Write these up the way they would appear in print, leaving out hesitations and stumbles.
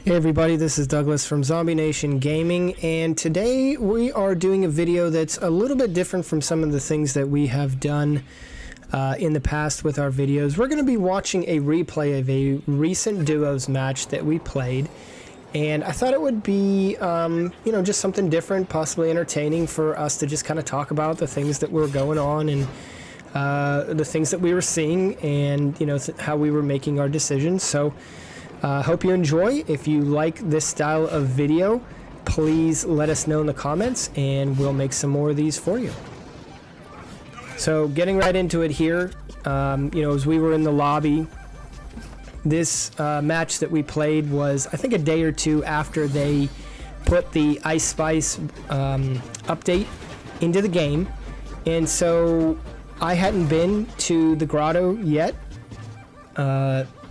Hey everybody, this is Douglas from Zombie Nation Gaming, and today we are doing a video that's a little bit different from some of the things that we have done in the past with our videos. We're going to be watching a replay of a recent duos match that we played, and I thought it would be, just something different, possibly entertaining for us to just kind of talk about the things that were going on and the things that we were seeing and, how we were making our decisions. So hope you enjoy. If you like this style of video, please let us know in the comments and we'll make some more of these for you. So getting right into it here, as we were in the lobby, this match that we played was, I think, a day or two after they put the Ice Spice update into the game. And so I hadn't been to the grotto yet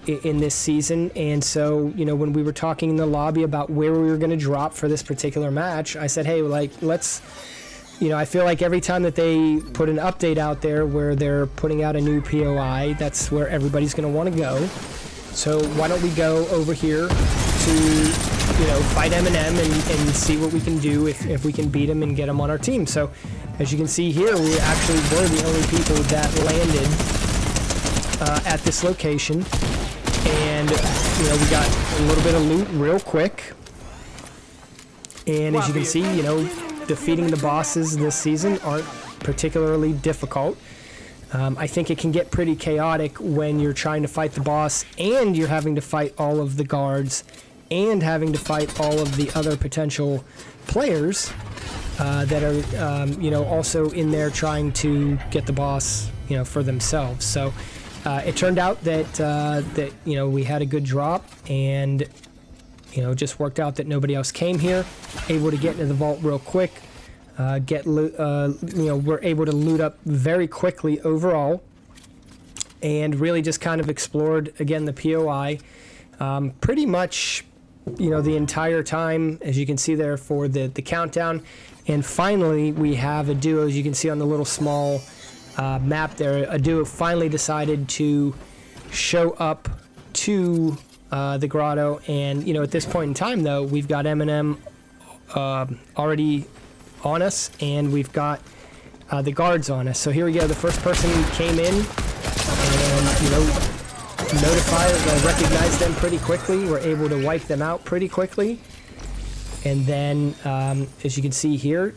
in this season, and so when we were talking in the lobby about where we were going to drop for this particular match, I said, hey, let's I feel like every time that they put an update out there where they're putting out a new POI, that's where everybody's going to want to go. So why don't we go over here to fight Eminem and see what we can do if we can beat him and get him on our team. So as you can see here, we actually were the only people that landed at this location. And, we got a little bit of loot real quick. And as you can see, defeating the bosses this season aren't particularly difficult. I think it can get pretty chaotic when you're trying to fight the boss and you're having to fight all of the guards and having to fight all of the other potential players that are, also in there trying to get the boss, for themselves. So it turned out that we had a good drop, and just worked out that nobody else came here. Able to get into the vault real quick, we're able to loot up very quickly overall, and really just kind of explored again the POI, pretty much the entire time, as you can see there for the countdown. And finally we have a duo, as you can see on the little small map there. A duo finally decided to show up to the grotto, and at this point in time though, we've got Eminem already on us, and we've got the guards on us. So here we go. The first person came in and recognized them pretty quickly. We're able to wipe them out pretty quickly, and then as you can see here,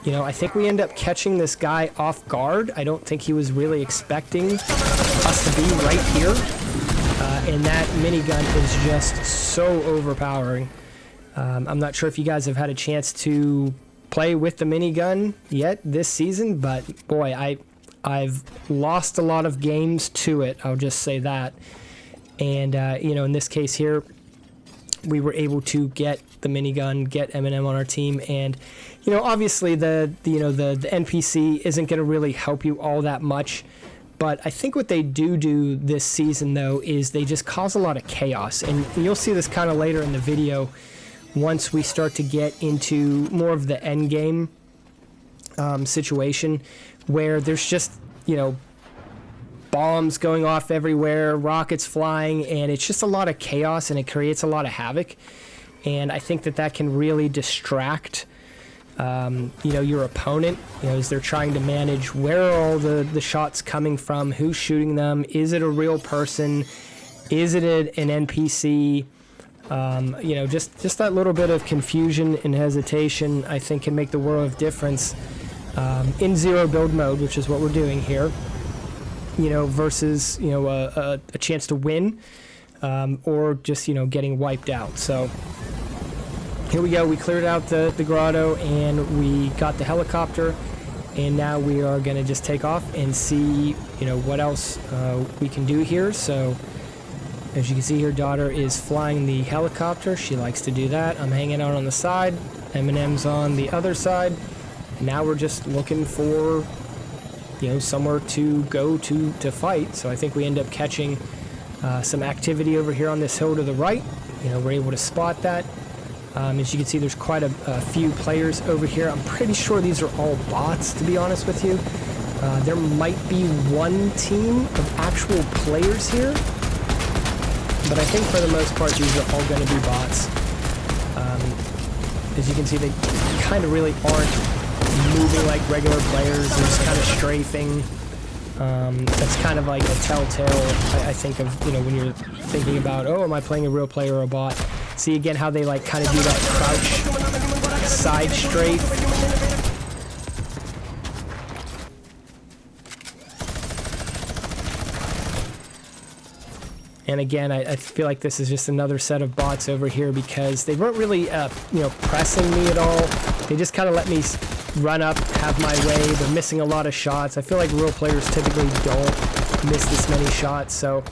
I think we end up catching this guy off guard. I don't think he was really expecting us to be right here. And that minigun is just so overpowering. I'm not sure if you guys have had a chance to play with the minigun yet this season, but boy, I've lost a lot of games to it. I'll just say that. And, in this case here, we were able to get the minigun, get Eminem on our team, and obviously the NPC isn't going to really help you all that much, but I think what they do this season though is they just cause a lot of chaos, and you'll see this kind of later in the video once we start to get into more of the end game situation, where there's just bombs going off everywhere, rockets flying, and it's just a lot of chaos, and it creates a lot of havoc. And I think that can really distract your opponent, as they're trying to manage where are all the shots coming from, who's shooting them, is it a real person, is it an NPC, just that little bit of confusion and hesitation, I think, can make the world of difference in zero build mode, which is what we're doing here, versus a chance to win, or just getting wiped out. So here we go. We cleared out the grotto, and we got the helicopter, and now we are going to just take off and see what else we can do here. So as you can see here, daughter is flying the helicopter. She likes to do that. I'm hanging out on the side. Eminem's on the other side. And now we're just looking for somewhere to go to fight. So I think we end up catching some activity over here on this hill to the right. We're able to spot that. As you can see, there's quite a few players over here. I'm pretty sure these are all bots, to be honest with you. There might be one team of actual players here, But I think for the most part, these are all going to be bots. As you can see, they kind of really aren't moving like regular players. They're just kind of strafing. That's kind of like a telltale, I think, of, you know, when you're thinking about, oh, am I playing a real player or a bot? See again how they like kind of do that crouch side strafe. And again, I feel like this is just another set of bots over here because they weren't really, you know, pressing me at all. They just kind of let me run up, have my way. They're missing a lot of shots. I feel like real players typically don't miss this many shots. So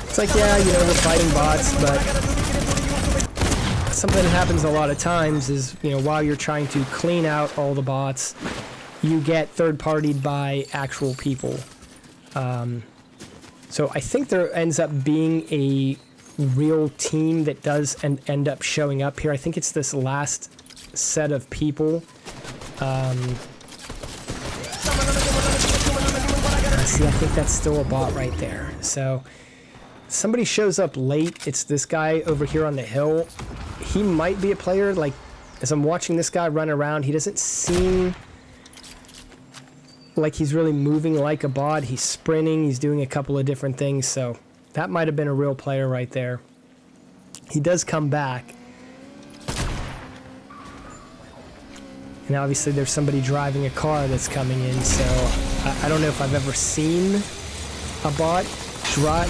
it's like, yeah, you know, we're fighting bots, but something that happens a lot of times is, you know, while you're trying to clean out all the bots, you get third-partied by actual people. So I think there ends up being a real team that does end up showing up here. I think it's this last set of people. See, I think that's still a bot right there. So somebody shows up late. It's this guy over here on the hill. He might be a player. Like, as I'm watching this guy run around, he doesn't seem like he's really moving like a bot. He's sprinting. He's doing a couple of different things. So that might have been a real player right there. He does come back. And obviously there's somebody driving a car that's coming in. So I don't know if I've ever seen a bot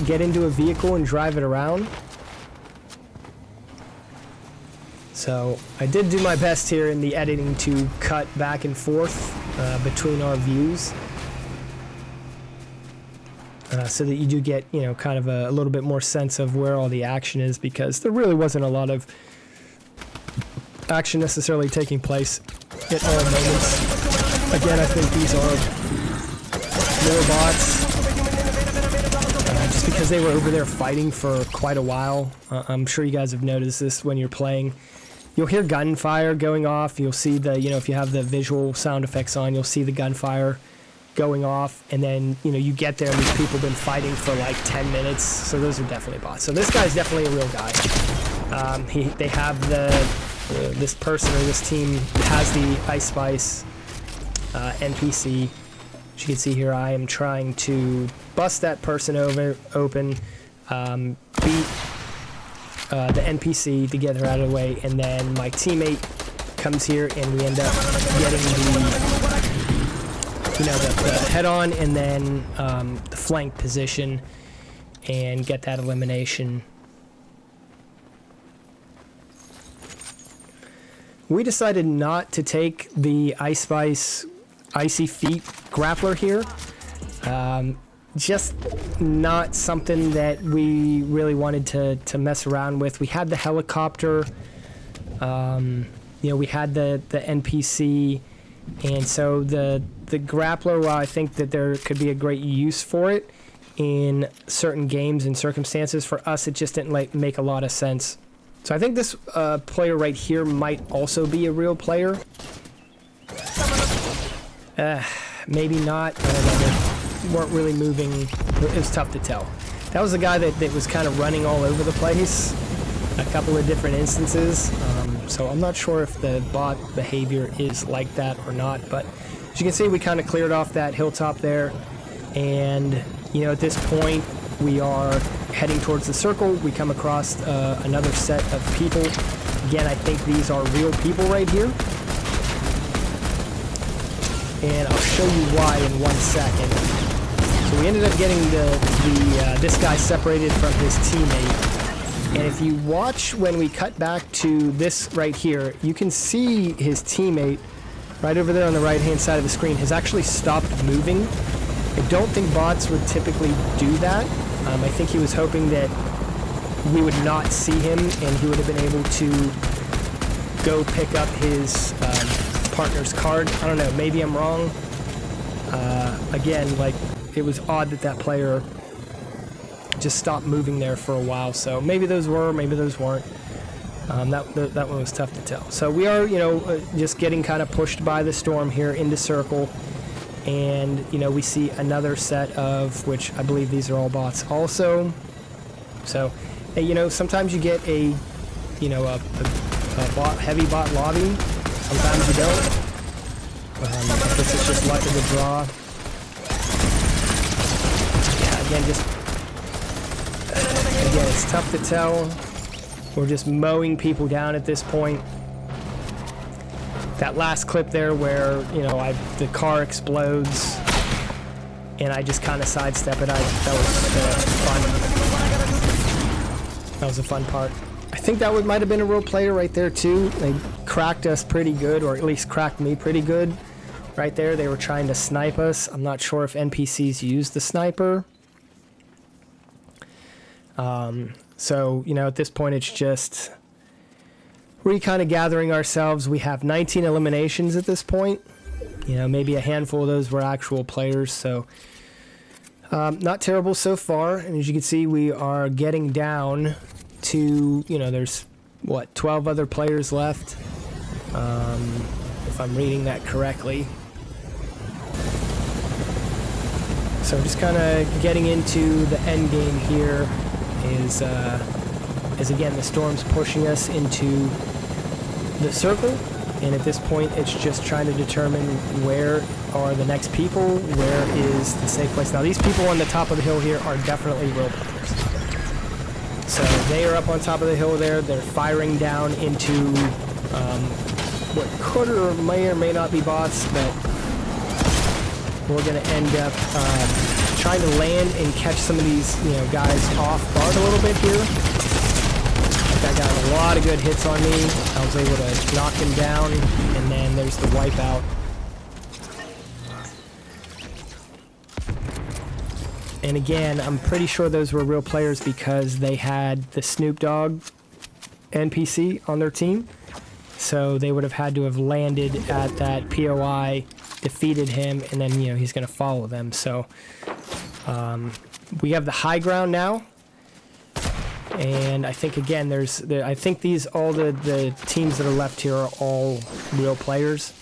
get into a vehicle and drive it around. So I did do my best here in the editing to cut back and forth between our views, so that you do get, you know, kind of a little bit more sense of where all the action is, because there really wasn't a lot of action necessarily taking place at all moments. Again, I think these are more bots, just because they were over there fighting for quite a while. I'm sure you guys have noticed this when you're playing. You'll hear gunfire going off. You'll see the, you know, if you have the visual sound effects on, you'll see the gunfire going off. And then, you know, you get there and these people have been fighting for like 10 minutes. So those are definitely bots. So this guy's definitely a real guy. They have this person or this team has the Ice Spice NPC. As you can see here, I am trying to bust that person open, beat the NPC to get her out of the way, and then my teammate comes here and we end up getting the head-on and then the flank position and get that elimination. We decided not to take the Ice Spice Icy Feet grappler here. Just not something that we really wanted to mess around with. We had the helicopter, you know, we had the NPC, and so the grappler, while I think that there could be a great use for it in certain games and circumstances, for us it just didn't make a lot of sense. So I think this player right here might also be a real player. Maybe not. I don't know. Weren't really moving. It was tough to tell. That was a guy that was kind of running all over the place, a couple of different instances. So I'm not sure if the bot behavior is like that or not, but as you can see, we kind of cleared off that hilltop there, and you know, at this point we are heading towards the circle. We come across another set of people. Again, I think these are real people right here, and I'll show you why in 1 second. So we ended up getting this guy separated from his teammate. And if you watch when we cut back to this right here, you can see his teammate right over there on the right-hand side of the screen has actually stopped moving. I don't think bots would typically do that. I think he was hoping that we would not see him and he would have been able to go pick up his partner's card. I don't know, maybe I'm wrong. Again, like, it was odd that player just stopped moving there for a while, so maybe those were, maybe those weren't. That one was tough to tell. So we are, you know, just getting kind of pushed by the storm here into circle, and you know, we see another set of, which I believe these are all bots also. So you know, sometimes you get a heavy bot lobby. Sometimes you don't. I guess it's just luck of the draw. Yeah, again, it's tough to tell. We're just mowing people down at this point. That last clip there where, you know, the car explodes and I just kind of sidestep it. That was fun. That was a fun part. I think that might have been a real player right there too. They cracked us pretty good, or at least cracked me pretty good. Right there, they were trying to snipe us. I'm not sure if NPCs use the sniper. So, you know, at this point, it's just kind of gathering ourselves. We have 19 eliminations at this point. You know, maybe a handful of those were actual players. So, not terrible so far. And as you can see, we are getting down to, you know, there's, 12 other players left. If I'm reading that correctly. So just kind of getting into the end game here is again, the storm's pushing us into the circle, and at this point it's just trying to determine where are the next people, where is the safe place. Now these people on the top of the hill here are definitely real players. So they are up on top of the hill there, they're firing down into what could or may not be bots, but we're going to end up trying to land and catch some of these, you know, guys off guard a little bit here. That got a lot of good hits on me. I was able to knock him down, and then there's the wipeout. And again, I'm pretty sure those were real players because they had the Snoop Dogg NPC on their team. So they would have had to have landed at that POI, defeated him, and then, you know, he's going to follow them. So we have the high ground now. And I think, again, I think all the teams that are left here are all real players.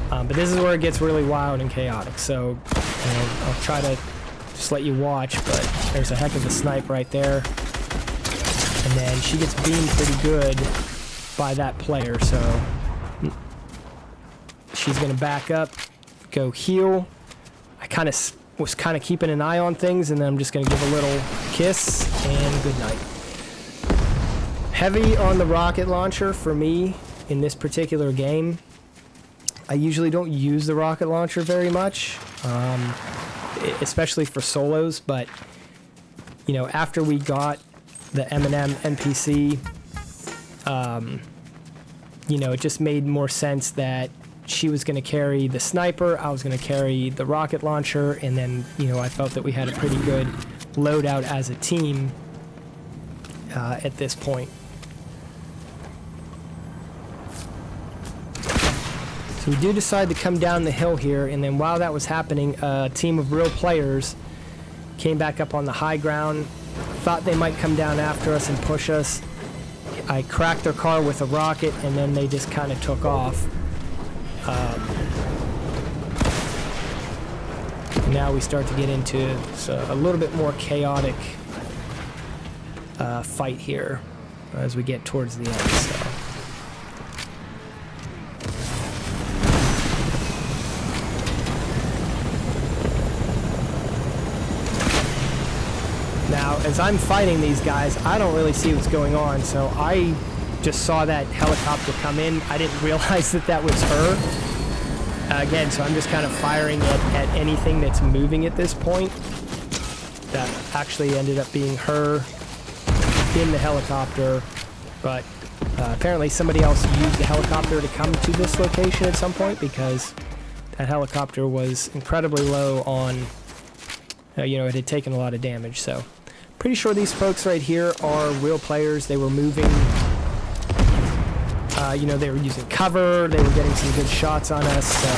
But this is where it gets really wild and chaotic. So, you know, I'll try to just let you watch, but there's a heck of a snipe right there. And then she gets beamed pretty good by that player. So she's going to back up, go heal. I was kind of keeping an eye on things, and then I'm just going to give a little kiss and good night. Heavy on the rocket launcher for me in this particular game. I usually don't use the rocket launcher very much, especially for solos, but, you know, after we got the M&M NPC, you know, it just made more sense that she was going to carry the sniper, I was going to carry the rocket launcher, and then, you know, I felt that we had a pretty good loadout as a team at this point. So we do decide to come down the hill here, and then while that was happening, a team of real players came back up on the high ground, thought they might come down after us and push us. I cracked their car with a rocket, and then they just kind of took off. Now we start to get into a little bit more chaotic fight here as we get towards the end. So. Now, as I'm fighting these guys, I don't really see what's going on, so I just saw that helicopter come in. I didn't realize that was her. Again, so I'm just kind of firing at anything that's moving at this point. That actually ended up being her in the helicopter, but apparently somebody else used the helicopter to come to this location at some point, because that helicopter was incredibly low on, you know, it had taken a lot of damage. So pretty sure these folks right here are real players. They were moving, you know, they were using cover, they were getting some good shots on us, so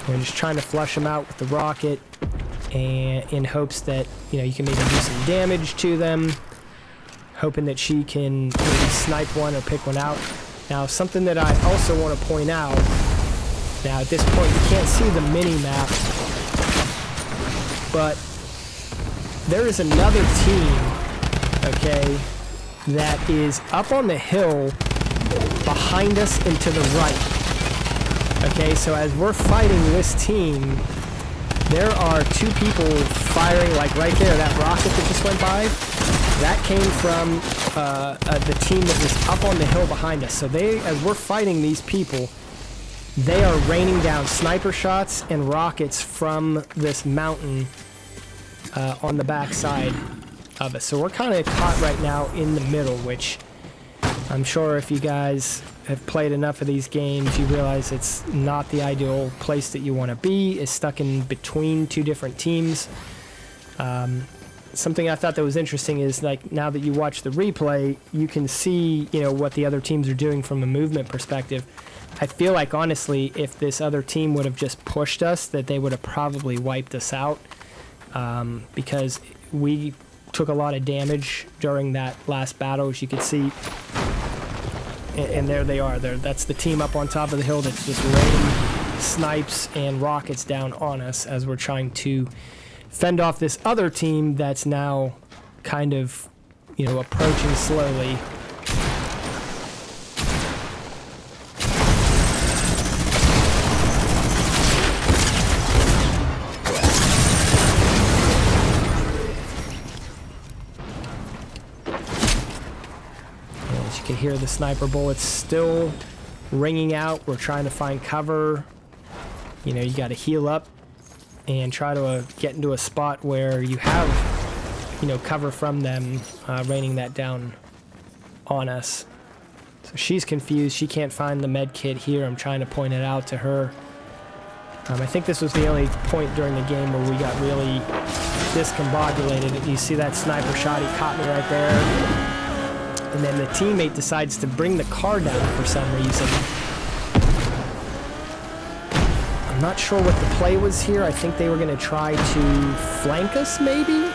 we're just trying to flush them out with the rocket, and in hopes that, you know, you can maybe do some damage to them, hoping that she can maybe snipe one or pick one out. Now, something that I also want to point out, now at this point you can't see the mini-map, but there is another team, okay, that is up on the hill behind us and to the right. Okay, so as we're fighting this team, there are two people firing, like right there, that rocket that just went by, that came from the team that was up on the hill behind us. So they, as we're fighting these people, they are raining down sniper shots and rockets from this mountain on the back side of us. So we're kind of caught right now in the middle, which I'm sure if you guys have played enough of these games, you realize it's not the ideal place that you want to be. It's stuck in between two different teams. Something I thought that was interesting is, like, now that you watch the replay, you can see, you know, what the other teams are doing from a movement perspective. I feel like, honestly, if this other team would have just pushed us, that they would have probably wiped us out, because we took a lot of damage during that last battle, as you can see. And there they are. That's the team up on top of the hill that's just raining snipes and rockets down on us as we're trying to fend off this other team that's now kind of, you know, approaching slowly. As you can hear, the sniper bullets still ringing out. We're trying to find cover. You know, you got to heal up and try to get into a spot where you have, you know, cover from them raining that down on us. So she's confused. She can't find the med kit here. I'm trying to point it out to her. I think this was the only point during the game where we got really discombobulated. You see that sniper shot? He caught me right there. And then the teammate decides to bring the car down for some reason. I'm not sure what the play was here. I think they were going to try to flank us, maybe?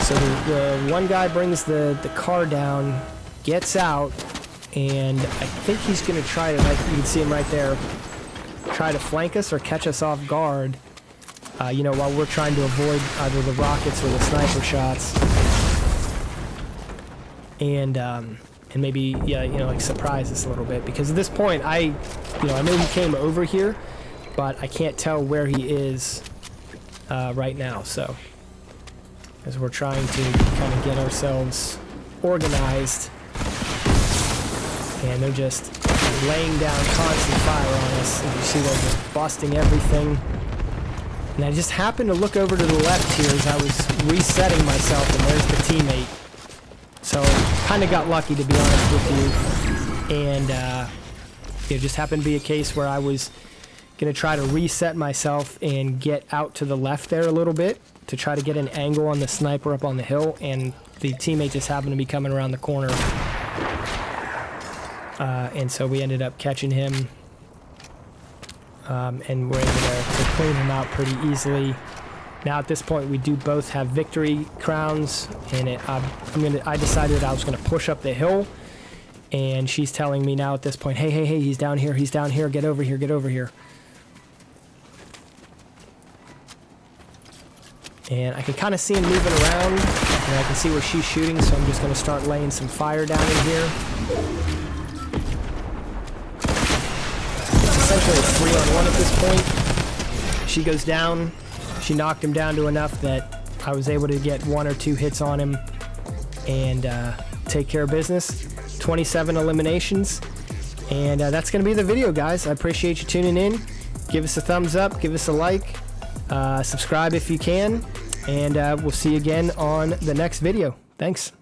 So the one guy brings the car down, gets out, and I think he's going to try to, like you can see him right there, try to flank us or catch us off guard, you know, while we're trying to avoid either the rockets or the sniper shots. And maybe, yeah, you know, like surprise us a little bit, because at this point I know he came over here, but I can't tell where he is right now. So as we're trying to kind of get ourselves organized, and they're just laying down constant fire on us. As you see, they're just busting everything. And I just happened to look over to the left here as I was resetting myself, and there's the teammate. So kind of got lucky, to be honest with you, and it just happened to be a case where I was going to try to reset myself and get out to the left there a little bit to try to get an angle on the sniper up on the hill, and the teammate just happened to be coming around the corner, and so we ended up catching him, and we're able to clean him out pretty easily. Now at this point we do both have victory crowns, and I decided I was going to push up the hill, and she's telling me now at this point, hey, he's down here, get over here. And I can kind of see him moving around, and I can see where she's shooting, so I'm just going to start laying some fire down in here. It's essentially a 3-on-1 at this point. She goes down. She knocked him down to enough that I was able to get 1 or 2 hits on him and take care of business. 27 eliminations. And that's going to be the video, guys. I appreciate you tuning in. Give us a thumbs up. Give us a like. Subscribe if you can. And we'll see you again on the next video. Thanks.